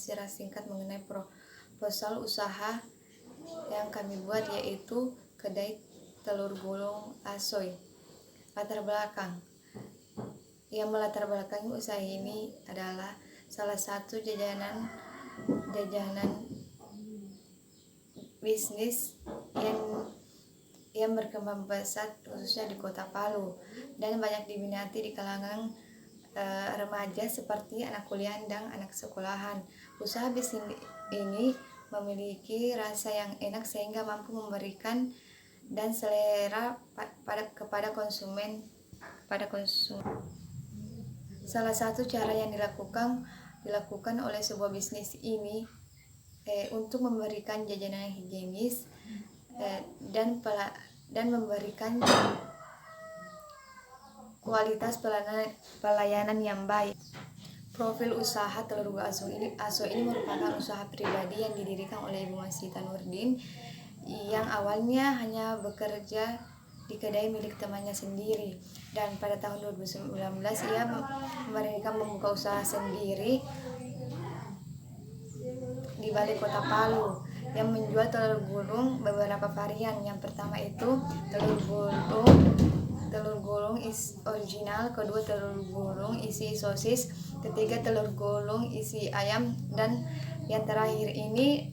secara singkat mengenai proposal usaha yang kami buat, yaitu kedai telur gulung Asoy. Latar belakang yang melatar belakangi usaha ini adalah salah satu jajanan bisnis yang berkembang pesat khususnya di Kota Palu dan banyak diminati di kalangan remaja seperti anak kuliah dan anak sekolahan. Usaha bisnis ini memiliki rasa yang enak sehingga mampu memberikan dan selera kepada konsumen. Salah satu cara yang dilakukan oleh sebuah bisnis ini untuk memberikan jajanan yang higienis dan memberikan kualitas pelayanan yang baik. Profil usaha telur gulung Asoy ini merupakan usaha pribadi yang didirikan oleh Ibu Masita Nurdin yang awalnya hanya bekerja di kedai milik temannya sendiri, dan pada tahun 2019 ia membuka usaha sendiri di balik Kota Palu yang menjual telur gulung beberapa varian. Yang pertama itu telur gulung original, kedua telur gulung isi sosis, ketiga telur gulung isi ayam, dan yang terakhir ini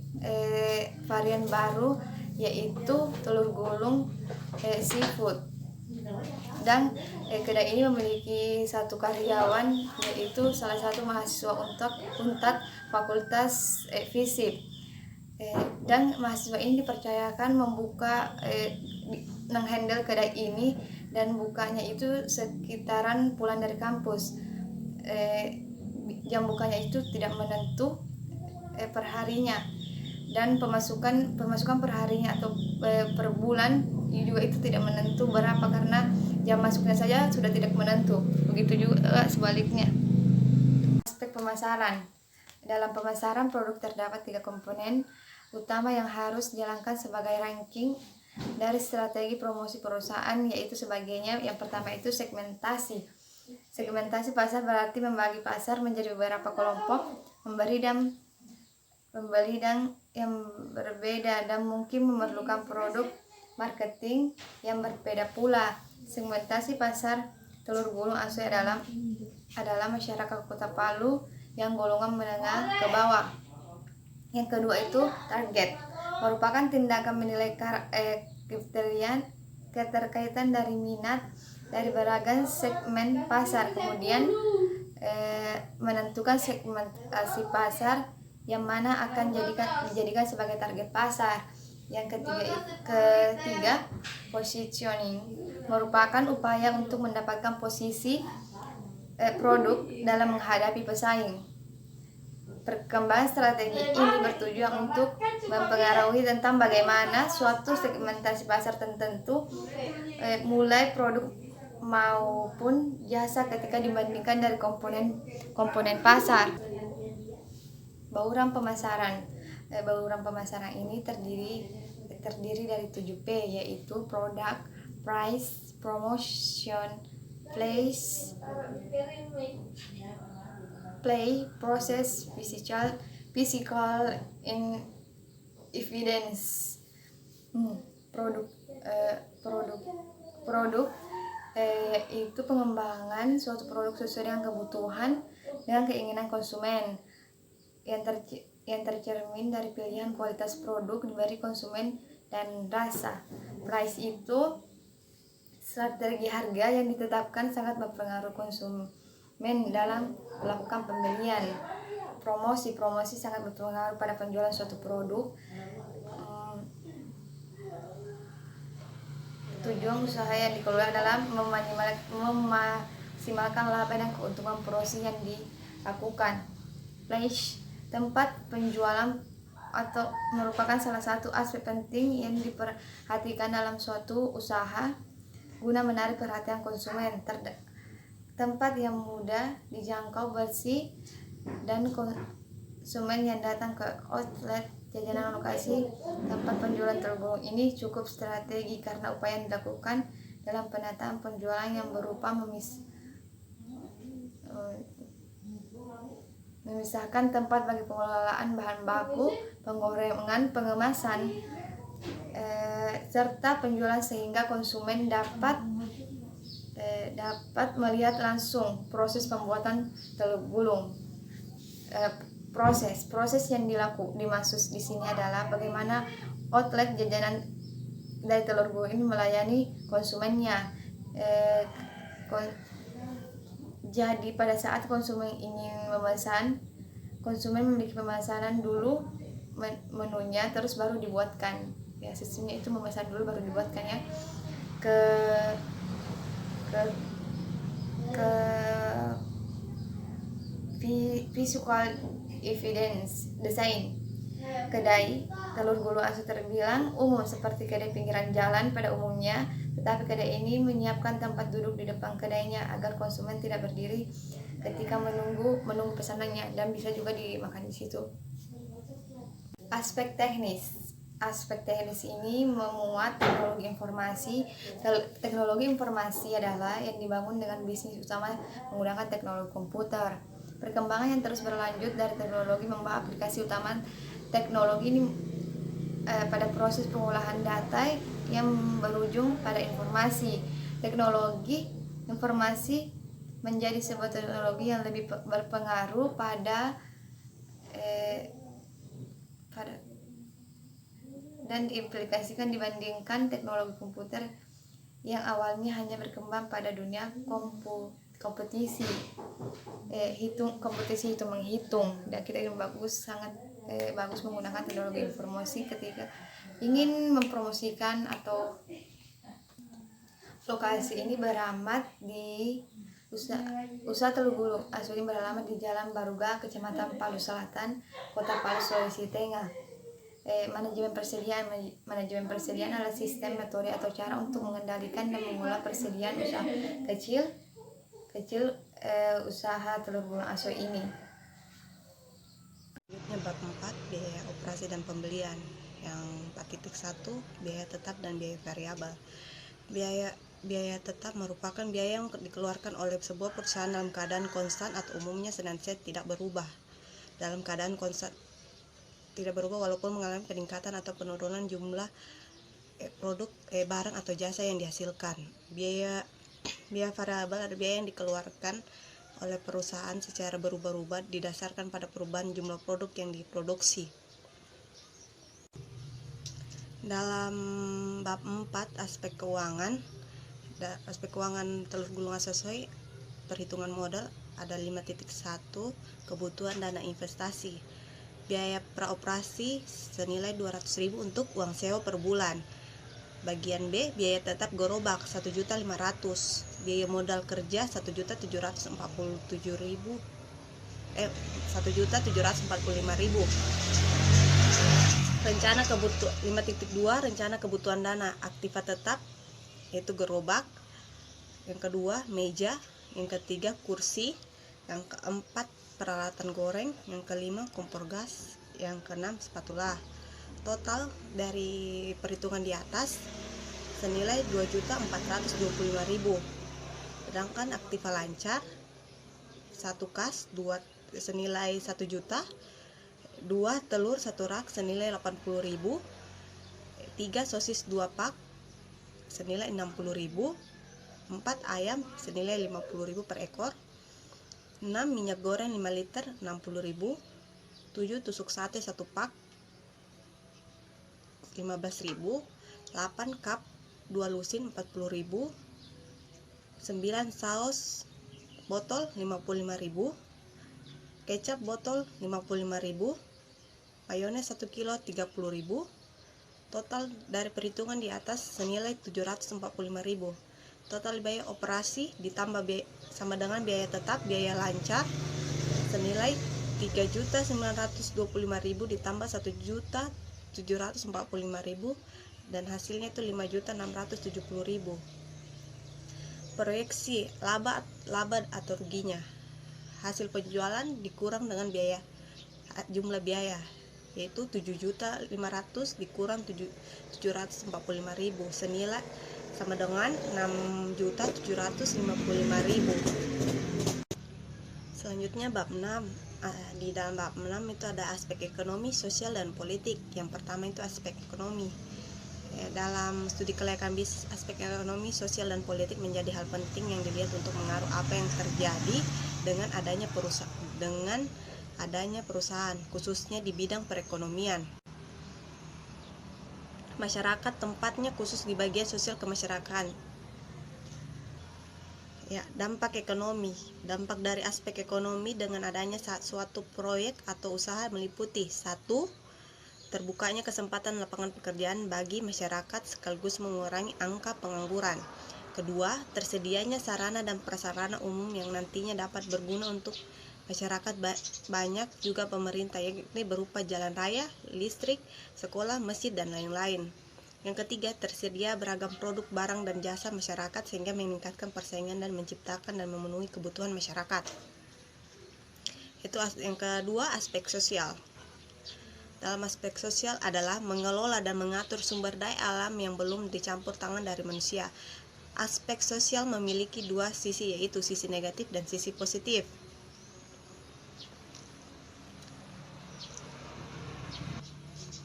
varian baru yaitu telur gulung seafood. Dan kedai ini memiliki satu karyawan, yaitu salah satu mahasiswa Unpad Fakultas FISIP. Dan mahasiswa ini dipercayakan membuka menghandle kedai ini, dan bukanya itu sekitaran pulang dari kampus. Jam bukanya itu tidak menentu perharinya, dan pemasukan perharinya atau per bulan juga itu tidak menentu berapa, karena jam masuknya saja sudah tidak menentu. Begitu juga sebaliknya. Aspek pemasaran. Dalam pemasaran produk terdapat 3 komponen utama yang harus dijalankan sebagai ranking dari strategi promosi perusahaan, yaitu sebagainya. Yang pertama itu segmentasi. Segmentasi pasar berarti membagi pasar menjadi beberapa kelompok pembeli dan yang berbeda dan mungkin memerlukan produk marketing yang berbeda pula. Segmentasi pasar telur gulung Asoy adalah masyarakat Kota Palu yang golongan menengah ke bawah. Yang kedua itu target, merupakan tindakan menilai kriteria keterkaitan dari minat dari beragam segmen pasar, kemudian menentukan segmentasi pasar yang mana akan dijadikan sebagai target pasar. Yang ketiga positioning, merupakan upaya untuk mendapatkan posisi produk dalam menghadapi pesaing. Perkembangan strategi ini bertujuan untuk mempengaruhi tentang bagaimana suatu segmentasi pasar tertentu mulai produk maupun jasa ketika dibandingkan dari komponen pasar. Bauran pemasaran. Bauran pemasaran ini terdiri dari 7P, yaitu product, price, promotion, place, play, process, physical and evidence. Produk itu pengembangan suatu produk sesuai dengan kebutuhan dan keinginan konsumen yang tercermin dari pilihan kualitas produk diberi konsumen dan rasa. Price itu strategi harga yang ditetapkan sangat mempengaruhi konsumen dalam melakukan pembelian. Promosi sangat berpengaruh pada penjualan suatu produk. Tujuan usaha yang dikelola dalam memaksimalkan laba dan keuntungan promosi yang dilakukan. Place, tempat penjualan atau merupakan salah satu aspek penting yang diperhatikan dalam suatu usaha guna menarik perhatian konsumen. Tempat yang mudah dijangkau, bersih, dan konsumen yang datang ke outlet jajanan lokasi tempat penjualan telur gulung ini cukup strategi, karena upaya yang dilakukan dalam penataan penjualan yang berupa memisahkan tempat bagi pengelolaan bahan baku, penggorengan, pengemasan, serta penjualan sehingga konsumen dapat melihat langsung proses pembuatan telur gulung. Proses yang dimaksud di sini adalah bagaimana outlet jajanan dari telur gulung ini melayani konsumennya. Jadi pada saat konsumen ingin memesan, konsumen memiliki pemesanan dulu menunya, terus baru dibuatkan. Ya, sistemnya itu memesan dulu baru dibuatkan ya. Ke visual evidence design. Kedai telur gulung asu terbilang umum seperti kedai pinggiran jalan pada umumnya, tetapi kedai ini menyiapkan tempat duduk di depan kedainya agar konsumen tidak berdiri ketika menunggu pesanannya, dan bisa juga dimakan di situ. Aspek teknis ini memuat teknologi informasi. Teknologi informasi adalah yang dibangun dengan bisnis utama menggunakan teknologi komputer. Perkembangan yang terus berlanjut dari teknologi membawa aplikasi utama teknologi ini pada proses pengolahan data yang berujung pada informasi. Teknologi informasi menjadi sebuah teknologi yang lebih berpengaruh dan diaplikasikan dibandingkan teknologi komputer yang awalnya hanya berkembang pada dunia kompetisi hitung menghitung. Dan kita sangat bagus menggunakan teknologi informasi ketika ingin mempromosikan atau lokasi ini beralamat di usaha telur gulung asu ini beralamat di Jalan Baruga, Kecamatan Palu Selatan, Kota Palu, Sulawesi Tengah. Manajemen persediaan adalah sistem, metode atau cara untuk mengendalikan dan mengelola persediaan usaha kecil usaha telur gulung asu ini. Selanjutnya bab 4, biaya operasi dan pembelian. Yang 4.1, biaya tetap dan biaya variabel. Biaya tetap merupakan biaya yang dikeluarkan oleh sebuah perusahaan dalam keadaan konstan atau umumnya senantiasa tidak berubah. Dalam keadaan konstan tidak berubah walaupun mengalami peningkatan atau penurunan jumlah produk, barang atau jasa yang dihasilkan. Biaya variabel adalah biaya yang dikeluarkan oleh perusahaan secara berubah-ubah didasarkan pada perubahan jumlah produk yang diproduksi. Dalam bab 4, aspek keuangan telur gulung asu sesuai perhitungan modal ada 5.1, kebutuhan dana investasi. Biaya praoperasi senilai 200.000 untuk uang sewa per bulan. Bagian B, biaya tetap gerobak 1.500.000, biaya modal kerja 1.745.000. Rencana 5.2, rencana kebutuhan dana aktiva tetap yaitu gerobak. Yang kedua, meja. Yang ketiga, kursi. Yang keempat, peralatan goreng. Yang kelima, kompor gas. Yang keenam, spatula. Total dari perhitungan di atas senilai 2.425.000. Sedangkan aktiva lancar 1 kas senilai 1 juta, 2 telur 1 rak senilai 80.000, 3 sosis 2 pak senilai 60.000, 4 ayam senilai 50.000 per ekor, 6 minyak goreng 5 liter 60.000, 7 tusuk sate 1 pak 15.000, 8 cup 2 lusin 40.000, 9 saus botol 55.000, kecap botol 55.000, mayones 1 kilo 30.000. Total dari perhitungan di atas senilai 745.000. Total biaya operasi ditambah sama dengan biaya tetap, biaya lancar senilai 3.925.000 ditambah 1.745.000 dan hasilnya itu 5.670.000. Proyeksi laba atau ruginya. Hasil penjualan dikurang dengan jumlah biaya yaitu 7.500.000 dikurang 745.000 senilai sama dengan 6.755.000. Selanjutnya bab 6, di dalam bab 6 itu ada aspek ekonomi, sosial, dan politik. Yang pertama itu aspek ekonomi. Dalam studi kelayakan bisnis, aspek ekonomi, sosial, dan politik menjadi hal penting yang dilihat untuk mengaruh apa yang terjadi dengan adanya perusahaan, khususnya di bidang perekonomian. Masyarakat tempatnya khusus di bagian sosial kemasyarakatan. Dampak ekonomi. Dampak dari aspek ekonomi dengan adanya suatu proyek atau usaha meliputi: 1. Terbukanya kesempatan lapangan pekerjaan bagi masyarakat sekaligus mengurangi angka pengangguran. 2. Tersedianya sarana dan prasarana umum yang nantinya dapat berguna untuk masyarakat banyak juga pemerintah, yakni berupa jalan raya, listrik, sekolah, masjid, dan lain-lain. Yang 3. Tersedia beragam produk, barang, dan jasa masyarakat sehingga meningkatkan persaingan dan menciptakan dan memenuhi kebutuhan masyarakat. Itu yang kedua, aspek sosial. Dalam aspek sosial adalah mengelola dan mengatur sumber daya alam yang belum dicampur tangan dari manusia. Aspek sosial memiliki dua sisi, yaitu sisi negatif dan sisi positif.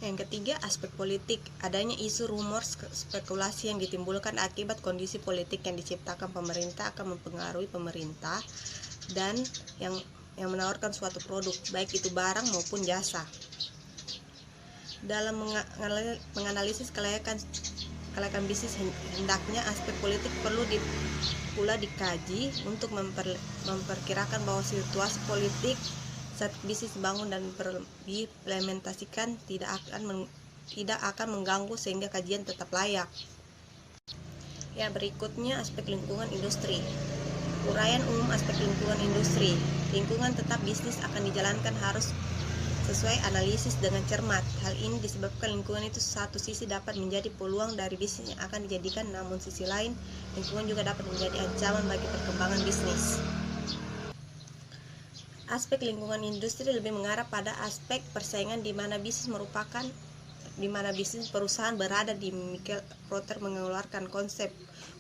Yang ketiga, aspek politik. Adanya isu, rumor, spekulasi yang ditimbulkan akibat kondisi politik yang diciptakan pemerintah akan mempengaruhi pemerintah dan yang menawarkan suatu produk, baik itu barang maupun jasa. Dalam menganalisis kelayakan bisnis, hendaknya aspek politik perlu pula dikaji untuk memperkirakan bahwa situasi politik saat bisnis dibangun dan diimplementasikan tidak akan mengganggu sehingga kajian tetap layak. Berikutnya aspek lingkungan industri. Uraian umum aspek lingkungan industri. Lingkungan tetap bisnis akan dijalankan harus sesuai analisis dengan cermat. Hal ini disebabkan lingkungan itu satu sisi dapat menjadi peluang dari bisnis yang akan dijadikan, namun sisi lain lingkungan juga dapat menjadi ancaman bagi perkembangan bisnis. Aspek lingkungan industri lebih mengarah pada aspek persaingan di mana bisnis perusahaan berada di Michael Porter mengeluarkan konsep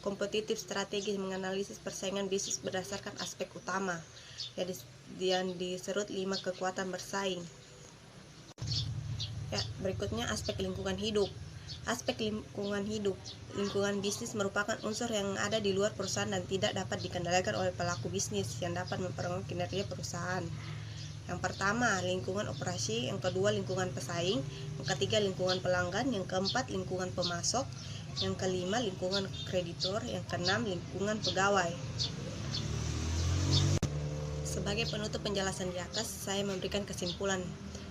kompetitif strategis menganalisis persaingan bisnis berdasarkan aspek utama yang diserut 5 kekuatan bersaing. Berikutnya aspek lingkungan hidup. Aspek lingkungan hidup. Lingkungan bisnis merupakan unsur yang ada di luar perusahaan dan tidak dapat dikendalikan oleh pelaku bisnis yang dapat mempengaruhi kinerja perusahaan. Yang pertama, lingkungan operasi. Yang kedua, lingkungan pesaing. Yang ketiga, lingkungan pelanggan. Yang keempat, lingkungan pemasok. Yang kelima, lingkungan kreditor. Yang keenam, lingkungan pegawai. Sebagai penutup penjelasan di atas, saya memberikan kesimpulan.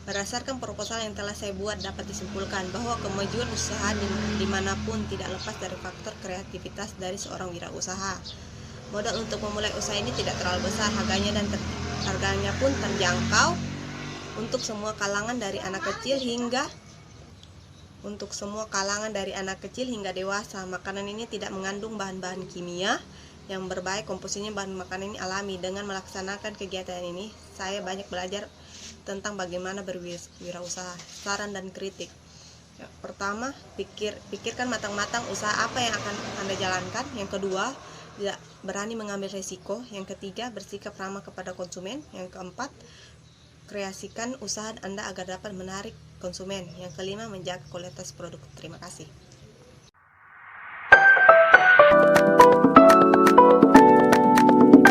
Berdasarkan proposal yang telah saya buat, dapat disimpulkan bahwa kemajuan usaha dimanapun tidak lepas dari faktor kreativitas dari seorang wirausaha. Modal untuk memulai usaha ini tidak terlalu besar harganya dan harganya pun terjangkau untuk semua kalangan dari anak kecil hingga dewasa. Makanan ini tidak mengandung bahan-bahan kimia yang berbahaya, komposisinya bahan makanan ini alami. Dengan melaksanakan kegiatan ini, saya banyak belajar tentang bagaimana berwirausaha. Saran dan kritik. Pertama, pikirkan matang-matang usaha apa yang akan Anda jalankan. Yang kedua, tidak berani mengambil resiko. Yang ketiga, bersikap ramah kepada konsumen. Yang keempat, kreasikan usaha Anda agar dapat menarik konsumen. Yang kelima, menjaga kualitas produk. Terima kasih.